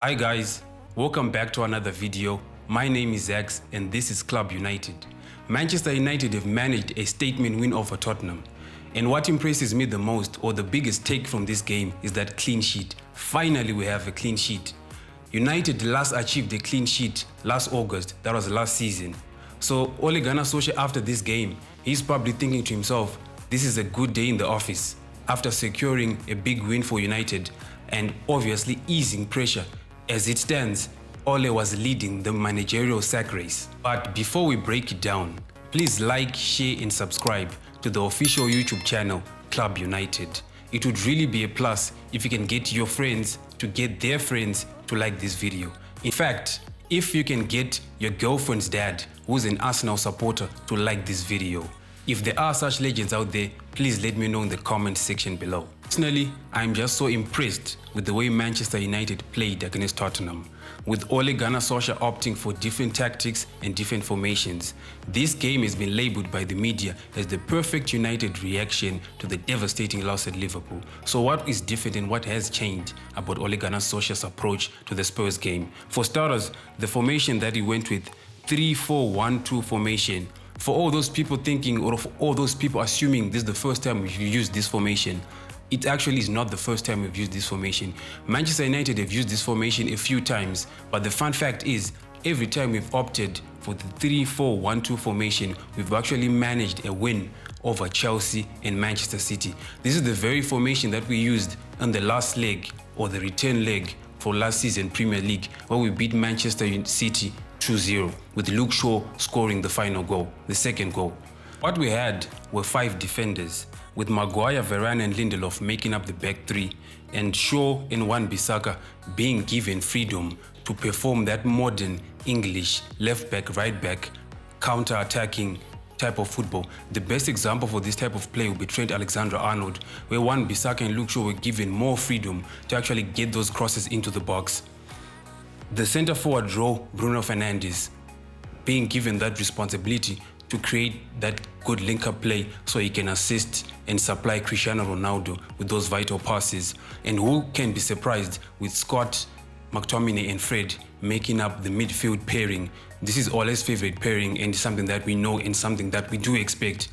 Hi guys, welcome back to another video. My name is X and this is Club United. Manchester United have managed a statement win over Tottenham. And what impresses me the most, or the biggest take from this game, is that clean sheet. Finally we have a clean sheet. United last achieved a clean sheet last August, that was last season. So Gunnar Solskjaer after this game, he's probably thinking to himself, this is a good day in the office after securing a big win for United and obviously easing pressure. As it stands, Ole was leading the managerial sack race. But before we break it down, please like, share and subscribe to the official YouTube channel, Club United. It would really be a plus if you can get your friends to get their friends to like this video. In fact, if you can get your girlfriend's dad, who's an Arsenal supporter, to like this video. If there are such legends out there, please let me know in the comment section below. Personally, I'm just so impressed with the way Manchester United played against Tottenham, with Ole Gunnar Solskjaer opting for different tactics and different formations. This game has been labelled by the media as the perfect United reaction to the devastating loss at Liverpool. So what is different and what has changed about Ole Gunnar Solskjaer's approach to the Spurs game? For starters, the formation that he went with, 3-4-1-2 formation. For all those people thinking, or for all those people assuming this is the first time we've used this formation, it actually is not the first time we've used this formation. Manchester United have used this formation a few times, but the fun fact is, every time we've opted for the 3-4-1-2 formation, we've actually managed a win over Chelsea and Manchester City. This is the very formation that we used on the last leg, or the return leg, for last season Premier League, where we beat Manchester City 2-0, with Luke Shaw scoring the final goal, the second goal. What we had were 5 defenders, with Maguire, Verane and Lindelof making up the back 3, and Shaw and Wan-Bissaka being given freedom to perform that modern English left back, right back, counter-attacking type of football. The best example for this type of play would be Trent Alexander-Arnold, where Wan-Bissaka and Luke Shaw were given more freedom to actually get those crosses into the box. The centre forward role, Bruno Fernandes, being given that responsibility to create that good link-up play so he can assist and supply Cristiano Ronaldo with those vital passes. And who can be surprised with Scott, McTominay and Fred making up the midfield pairing? This is Ole's favorite pairing and something that we know and something that we do expect.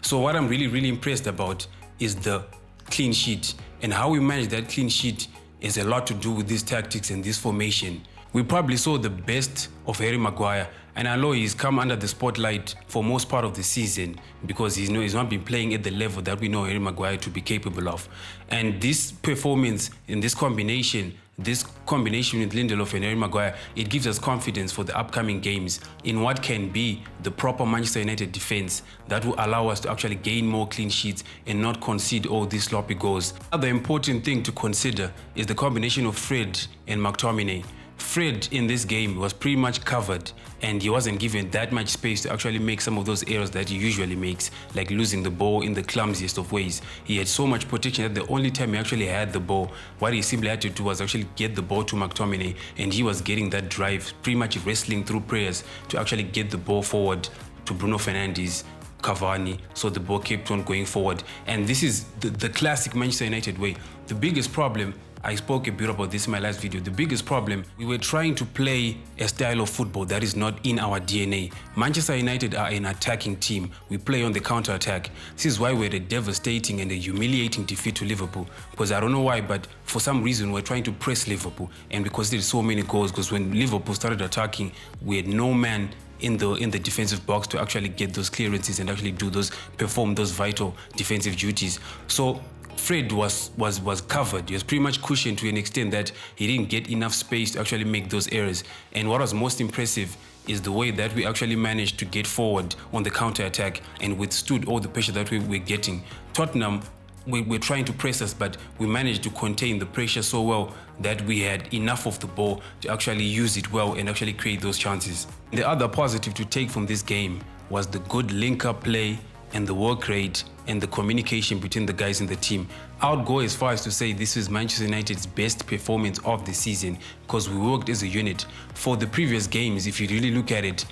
So what I'm really impressed about is the clean sheet, and how we manage that clean sheet is a lot to do with these tactics and this formation. We probably saw the best of Harry Maguire, and I know he's come under the spotlight for most part of the season because he's not been playing at the level that we know Harry Maguire to be capable of. And this performance in this combination with Lindelof and Harry Maguire, it gives us confidence for the upcoming games in what can be the proper Manchester United defense that will allow us to actually gain more clean sheets and not concede all these sloppy goals. Another important thing to consider is the combination of Fred and McTominay. Fred in this game was pretty much covered and he wasn't given that much space to actually make some of those errors that he usually makes, like losing the ball in the clumsiest of ways. He had so much protection that the only time he actually had the ball, what he simply had to do was actually get the ball to McTominay, and he was getting that drive, pretty much wrestling through prayers to actually get the ball forward to Bruno Fernandes, Cavani, so the ball kept on going forward. And this is the classic Manchester United way. The biggest problem, I spoke a bit about this in my last video, the biggest problem, we were trying to play a style of football that is not in our DNA. Manchester United are an attacking team. We play on the counter-attack. This is why we had a devastating and a humiliating defeat to Liverpool, because I don't know why, but for some reason we're trying to press Liverpool, and because there's so many goals, because when Liverpool started attacking, we had no man in the defensive box to actually get those clearances and actually perform those vital defensive duties. So Fred was covered. He was pretty much cushioned to an extent that he didn't get enough space to actually make those errors. And what was most impressive is the way that we actually managed to get forward on the counter-attack and withstood all the pressure that we were getting. Tottenham, we're trying to press us, but we managed to contain the pressure so well that we had enough of the ball to actually use it well and actually create those chances. The other positive to take from this game was the good link-up play and the work rate and the communication between the guys in the team. I would go as far as to say this is Manchester United's best performance of the season, because we worked as a unit. For the previous games, if you really look at it,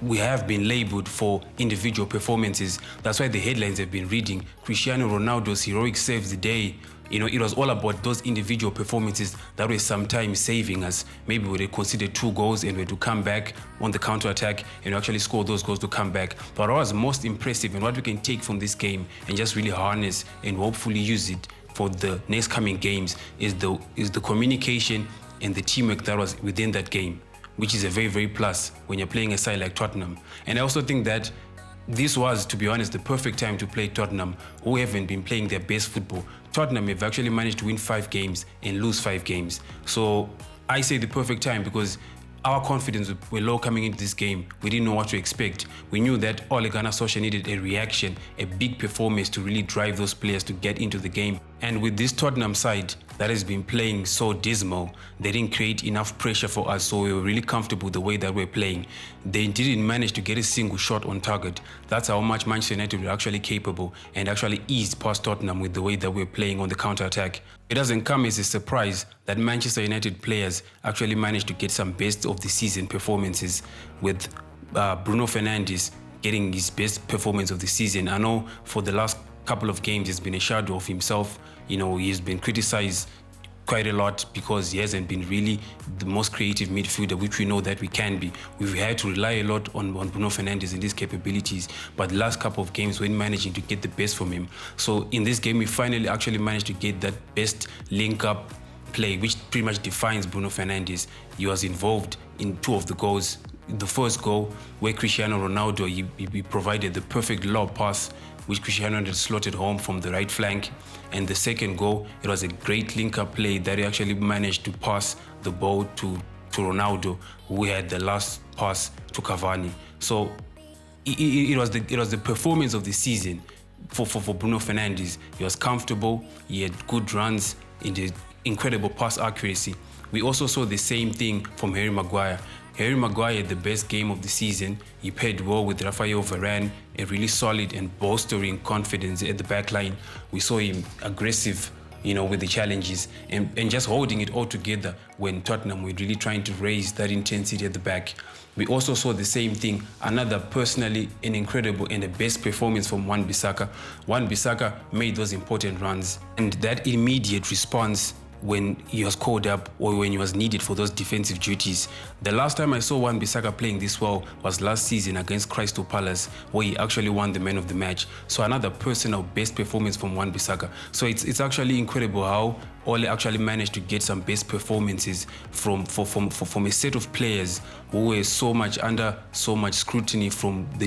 we have been labelled for individual performances. That's why the headlines have been reading Cristiano Ronaldo's heroic saves the day, It was all about those individual performances that were sometimes saving us. Maybe we would consider 2 goals and we had to come back on the counter-attack and actually score those goals to come back. But what was most impressive and what we can take from this game and just really harness and hopefully use it for the next coming games is the communication and the teamwork that was within that game, which is a very, very plus when you're playing a side like Tottenham. And I also think that this was, to be honest, the perfect time to play Tottenham, who haven't been playing their best football. Tottenham have actually managed to win 5 games and lose 5 games. So I say the perfect time because our confidence were low coming into this game. We didn't know what to expect. We knew that Gunnar Solskjaer needed a reaction, a big performance to really drive those players to get into the game. And with this Tottenham side that has been playing so dismal, they didn't create enough pressure for us, so we were really comfortable with the way that we're playing. They didn't manage to get a single shot on target. That's how much Manchester United were actually capable and actually eased past Tottenham with the way that we're playing on the counter-attack. It doesn't come as a surprise that Manchester United players actually managed to get some best of the season performances, with Bruno Fernandes getting his best performance of the season. I know for the last couple of games he's been a shadow of himself. He's been criticized quite a lot because he hasn't been really the most creative midfielder, which we know that we can be. We've had to rely a lot on Bruno Fernandes and his capabilities, but the last couple of games we're managing to get the best from him. So in this game, we finally actually managed to get that best link-up play, which pretty much defines Bruno Fernandes. He was involved in 2 of the goals. The first goal, where Cristiano Ronaldo, he provided the perfect lob pass, which Cristiano had slotted home from the right flank. And the second goal, it was a great link-up play that he actually managed to pass the ball to Ronaldo, who had the last pass to Cavani. So it was the performance of the season for Bruno Fernandes. He was comfortable, he had good runs, in the incredible pass accuracy. We also saw the same thing from Harry Maguire. Harry Maguire had the best game of the season. He paired well with Rafael Verane, a really solid and bolstering confidence at the back line. We saw him aggressive, with the challenges and just holding it all together when Tottenham were really trying to raise that intensity at the back. We also saw the same thing, another personally an incredible and the best performance from Wan-Bissaka. Wan-Bissaka made those important runs, and that immediate response when he was called up or when he was needed for those defensive duties. The last time I saw Wan-Bissaka playing this well was last season against Crystal Palace, where he actually won the man of the match. So another personal best performance from Wan-Bissaka. So it's actually incredible how Ole actually managed to get some best performances from a set of players who were so much under so much scrutiny from the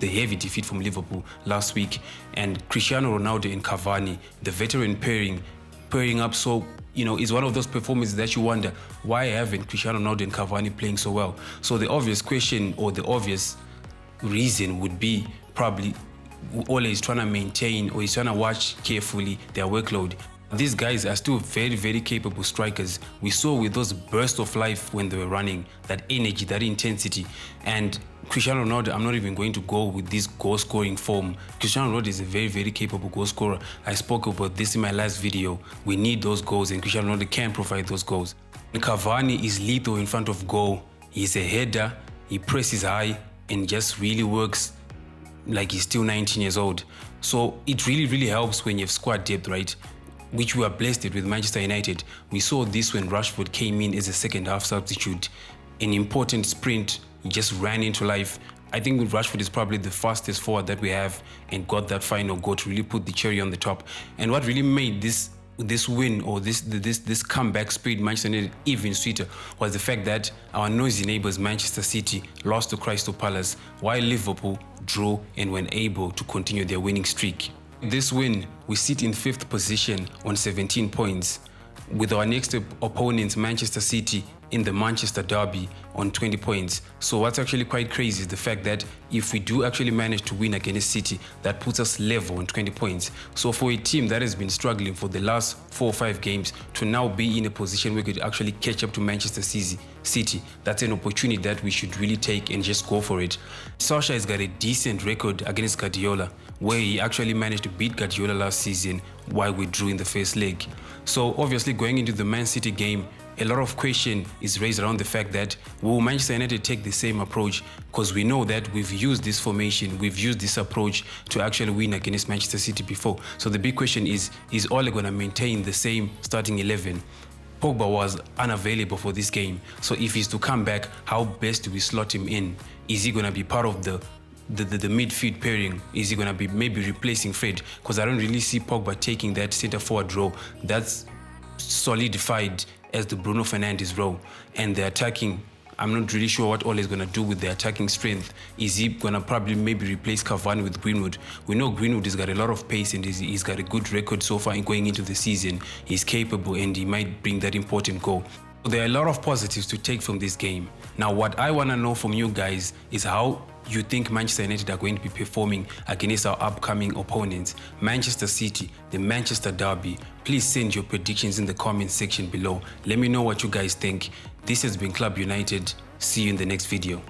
heavy defeat from Liverpool last week. And Cristiano Ronaldo and Cavani, the veteran pairing up so is one of those performances that you wonder, why haven't Cristiano Ronaldo and Cavani playing so well? So the obvious question or the obvious reason would be probably Ole is trying to maintain or he's trying to watch carefully their workload. These guys are still very, very capable strikers. We saw with those bursts of life when they were running, that energy, that intensity. And Cristiano Ronaldo, I'm not even going to go with this goal-scoring form. Cristiano Ronaldo is a very, very capable goal scorer. I spoke about this in my last video. We need those goals, and Cristiano Ronaldo can provide those goals. And Cavani is lethal in front of goal. He's a header, he presses high, and just really works like he's still 19 years old. So it really, really helps when you have squad depth, right? Which we are blessed with Manchester United. We saw this when Rashford came in as a second half substitute. An important sprint, he just ran into life. I think Rashford is probably the fastest forward that we have and got that final goal to really put the cherry on the top. And what really made this win or this comeback spirit Manchester United even sweeter was the fact that our noisy neighbours Manchester City lost to Crystal Palace, while Liverpool drew and were able to continue their winning streak. This win, we sit in 5th position on 17 points, with our next opponent, Manchester City, in the Manchester Derby on 20 points. So what's actually quite crazy is the fact that if we do actually manage to win against City, that puts us level on 20 points. So for a team that has been struggling for the last 4 or 5 games to now be in a position where we could actually catch up to Manchester City, that's an opportunity that we should really take and just go for it. Solskjaer has got a decent record against Guardiola, where he actually managed to beat Guardiola last season while we drew in the first leg. So obviously going into the Man City game, a lot of question is raised around the fact that will Manchester United take the same approach? Because we know that we've used this formation, we've used this approach to actually win against Manchester City before. So the big question is Ole going to maintain the same starting 11? Pogba was unavailable for this game. So if he's to come back, how best do we slot him in? Is he going to be part of the midfield pairing? Is he going to be maybe replacing Fred? Because I don't really see Pogba taking that centre forward role. That's solidified as the Bruno Fernandes role. And the attacking, I'm not really sure what Ole is going to do with the attacking strength. Is he going to probably maybe replace Cavani with Greenwood? We know Greenwood has got a lot of pace and he's got a good record so far in going into the season. He's capable and he might bring that important goal. So there are a lot of positives to take from this game. Now, what I want to know from you guys is how you think Manchester United are going to be performing against our upcoming opponents, Manchester City, the Manchester Derby. Please send your predictions in the comment section below. Let me know what you guys think. This has been Club United. See you in the next video.